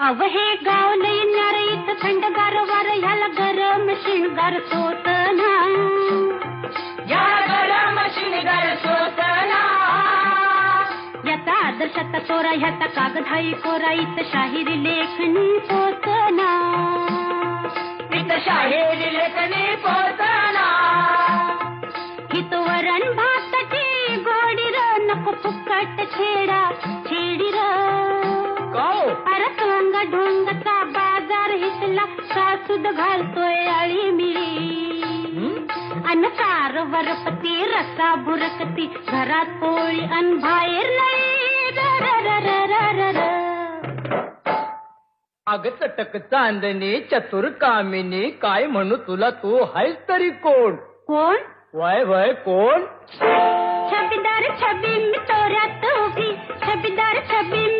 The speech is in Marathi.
अव हे गाव लई नारळीत थंडगार वार ह्याला गरम शिणगार सोसना, याला गरम शिणगार सोसना. याचा आदर्शाचा तोरा ह्याचा कागदाई कोरा इत शाहिरी लेखणी पोचना, इत शाहिरी लेखणी पोचना. हित वरण भाताची गोडी र नको फुकट छेडा छेडी र. अरे सोंग ढोंगचा बाजार हितला सासूद घालतोय अळी मिळी अन कार वरपती रसा बुरकती घरात पोळी अन बाहेर नाही र र र र र र. अग चटक चांदणी चतुर कामिनी काय म्हणू तुला तू हायस तरी कोण? कोण? वय वय कोण? छबीदार छबी मी तोऱ्यात उभी, छबीदार छबी